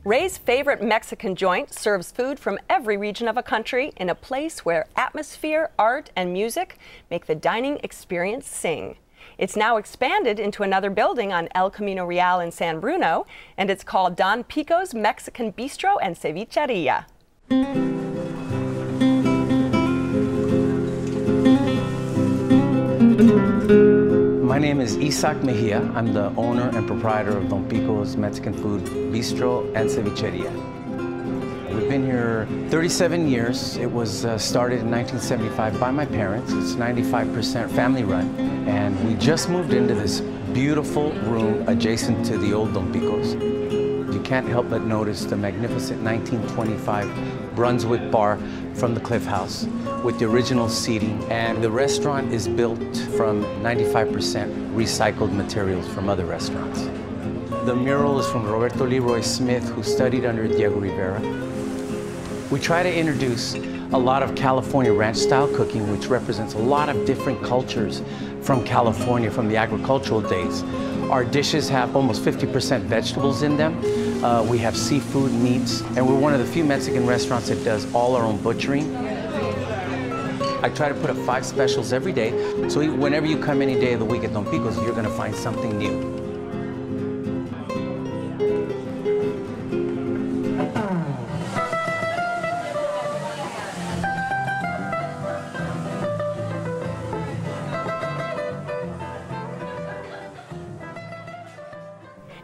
Ray's favorite Mexican joint serves food from every region of a country in a place where atmosphere, art, and music make the dining experience sing. It's now expanded into another building on El Camino Real in San Bruno, and it's called Don Pico's Mexican Bistro and Cevicheria. My name is Isaac Mejia. I'm the owner and proprietor of Don Pico's Mexican Food Bistro and Cevicheria. We've been here 37 years. It was started in 1975 by my parents. It's 95% family run. And we just moved into this beautiful room adjacent to the old Don Pico's. You can't help but notice the magnificent 1925 Brunswick bar from the Cliff House with the original seating. And the restaurant is built from 95% recycled materials from other restaurants. The mural is from Roberto Leroy Smith, who studied under Diego Rivera. We try to introduce a lot of California ranch-style cooking, which represents a lot of different cultures from California, from the agricultural days. Our dishes have almost 50% vegetables in them. We have seafood, meats, and we're one of the few Mexican restaurants that does all our own butchering. I try to put up 5 specials every day, so whenever you come any day of the week at Don Pico's, you're going to find something new.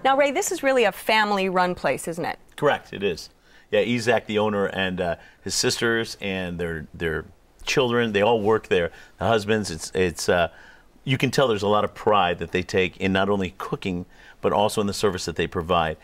Now, Ray, this is really a family-run place, isn't it? Correct, it is. Yeah, Isaac, the owner, and his sisters and their children, they all work there. The husbands, you can tell there's a lot of pride that they take in not only cooking, but also in the service that they provide.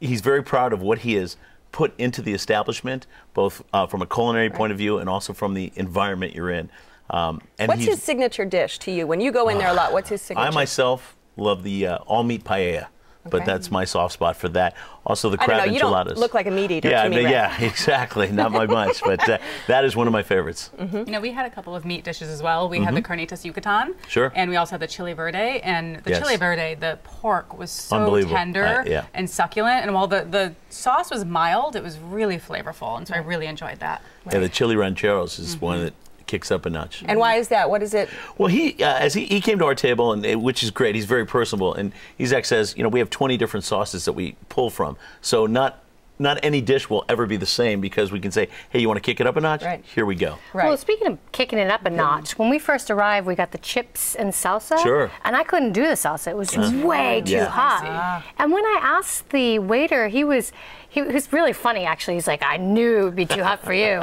He's very proud of what he has put into the establishment, both from a culinary point of view and also from the environment you're in. And what's his signature dish to you? When you go in there a lot, what's his signature? I myself love the all-meat paella. But that's my soft spot for that. Also, the crab enchiladas. You don't look like a meat eater. Yeah, to me, yeah, exactly. Not by much, but that is one of my favorites. You know, we had a couple of meat dishes as well. We had the carnitas yucatan. Sure. And we also had the chile verde. And the chile verde, the pork was so tender and succulent. And while the sauce was mild, it was really flavorful. And so I really enjoyed that. Yeah, the chili rancheros is one that kicks up a notch. And why is that? What is it? Well, as he came to our table, and which is great. He's very personable, and Isaac says, you know, we have 20 different sauces that we pull from, so not any dish will ever be the same, because we can say, hey, you want to kick it up a notch? Right. Here we go. Right. Well, speaking of kicking it up a notch, when we first arrived, we got the chips and salsa. Sure. And I couldn't do the salsa. It was way too hot. And when I asked the waiter, he was really funny, actually. He's like, I knew it would be too hot for you.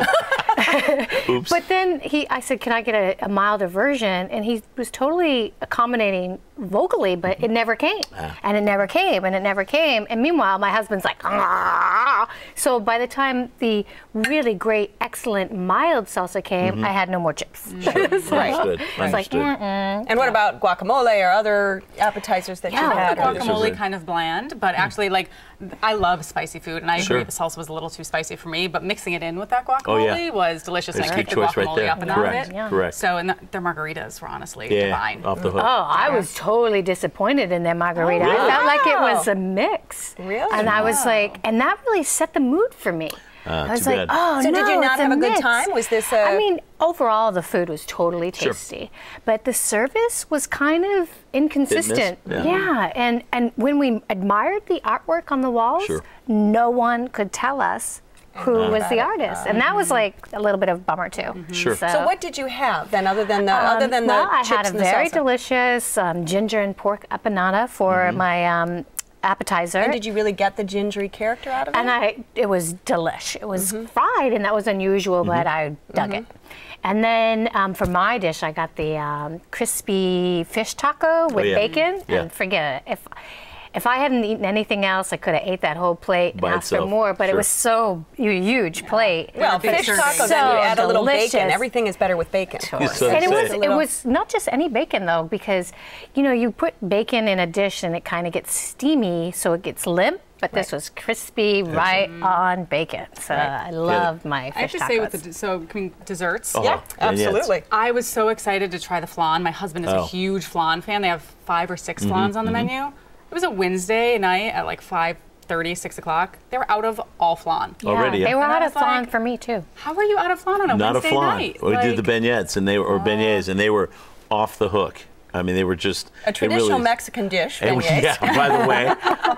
Oops. But then I said, can I get a milder version? And he was totally accommodating vocally, but it never came. And it never came, and it never came. And meanwhile, my husband's like, ah. So by the time the really great, excellent, mild salsa came, I had no more chips. Sure. Understood. It's like, And what about guacamole or other appetizers that you had? The guacamole kind of bland, but actually, like, I love spicy food, and I agree the salsa was a little too spicy for me, but mixing it in with that guacamole was delicious. And I kicked the guacamole up and out of it. Correct. So, and their margaritas were honestly divine. Off the hook. Oh, I was totally disappointed in their margarita. Really? I felt like it was a mix. Really? And I was like, and that really set the mood for me. I was like, oh, so no, did you not have a good mix. time? Was this I mean, overall, the food was totally tasty. But the service was kind of inconsistent. Yeah. And when we admired the artwork on the walls, no one could tell us who was the artist, and that was like a little bit of a bummer too. Sure. So what did you have then, other than the I chips had a and the very salsa? delicious ginger and pork empanada for my appetizer. And did you really get the gingery character out of it? And it was delish. It was fried, and that was unusual, but I dug it. And then for my dish, I got the crispy fish taco with bacon. And forget it. If I hadn't eaten anything else, I could have ate that whole plate and asked for more, but it was so huge plate. Well, fish taco, then you add a little bacon. Everything is better with bacon. And it was not just any bacon, though, because, you know, you put bacon in a dish and it kind of gets steamy, so it gets limp. But this was crispy, right on bacon. So I love my fish tacos. I have to say, with desserts. Yeah, absolutely. I was so excited to try the flan. My husband is a huge flan fan. They have 5 or 6 flans on the menu. It was a Wednesday night at like 5 5:30, 6 o'clock, they were out of all flan. Yeah, already. They were out of Like, flan for me too. How are you out of flan on a Not Wednesday a flan. night? We did the beignets, and they were or beignets, and they were off the hook. I mean, they were just a traditional Mexican dish. It was, yeah, by the way,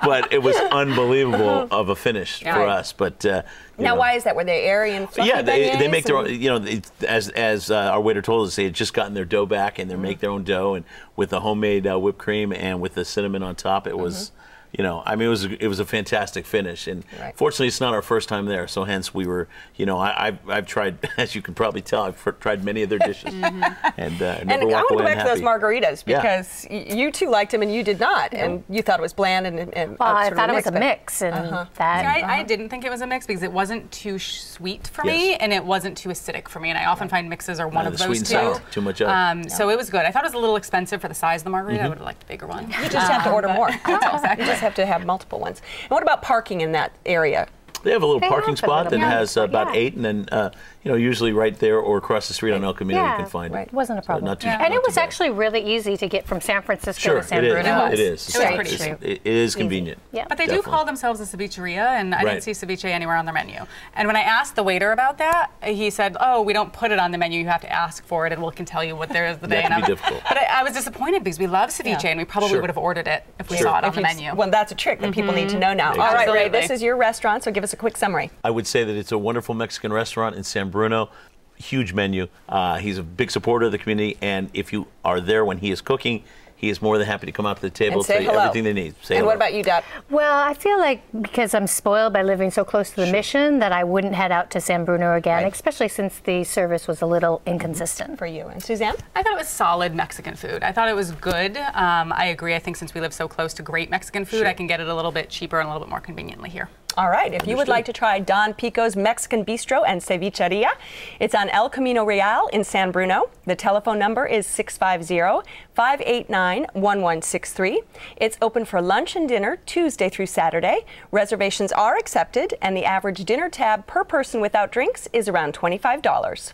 but it was unbelievable of a finish for us. But now, why is that? Were they airy and fluffy? Yeah, they make their own. You know, as our waiter told us, they had just gotten their dough back, and they make their own dough, and with the homemade whipped cream and with the cinnamon on top, it was. You know, I mean, it was a fantastic finish, and fortunately, it's not our first time there. So hence, we were, you know, I've tried, as you can probably tell, I've tried many of their dishes, and never and walk I want to away go back to those margaritas because you two liked them and you did not, and you thought it was bland and well, I thought it was a mix, and that. I didn't think it was a mix because it wasn't too sweet for me, and it wasn't too acidic for me. And I often find mixes are one of those sweet and two. sour, too much of. So it was good. I thought it was a little expensive for the size of the margarita. I would have liked a bigger one. You just have to order more. You just have to have multiple ones. And what about parking in that area? They have a little parking spot that has about yeah. 8, and then you know, usually right there or across the street on El Camino you can find it. It wasn't a problem. Not too, and it was actually really easy to get from San Francisco to San Bruno. It is. It is convenient. Yeah. But they do call themselves a cevicheria, and I didn't see ceviche anywhere on their menu. And when I asked the waiter about that, he said, "Oh, we don't put it on the menu. You have to ask for it, and we can tell you what there is the day." That can be difficult. But I was disappointed because we love ceviche, and we probably would have ordered it if we saw it on the menu. Well, that's a trick that people need to know now. Exactly. All right, Ray, this is your restaurant, so give us a quick summary. I would say that it's a wonderful Mexican restaurant in San Bruno. Huge menu. He's a big supporter of the community, and if you are there when he is cooking, he is more than happy to come out to the table and tell you everything they need. And what about you, Dot? Well, I feel like because I'm spoiled by living so close to the mission that I wouldn't head out to San Bruno again, especially since the service was a little inconsistent. For you. And Suzanne? I thought it was solid Mexican food. I thought it was good. I agree. I think since we live so close to great Mexican food, I can get it a little bit cheaper and a little bit more conveniently here. All right, if you would like to try Don Pico's Mexican Bistro and Cevicheria, it's on El Camino Real in San Bruno. The telephone number is 650-589-1163. It's open for lunch and dinner Tuesday through Saturday. Reservations are accepted, and the average dinner tab per person without drinks is around $25.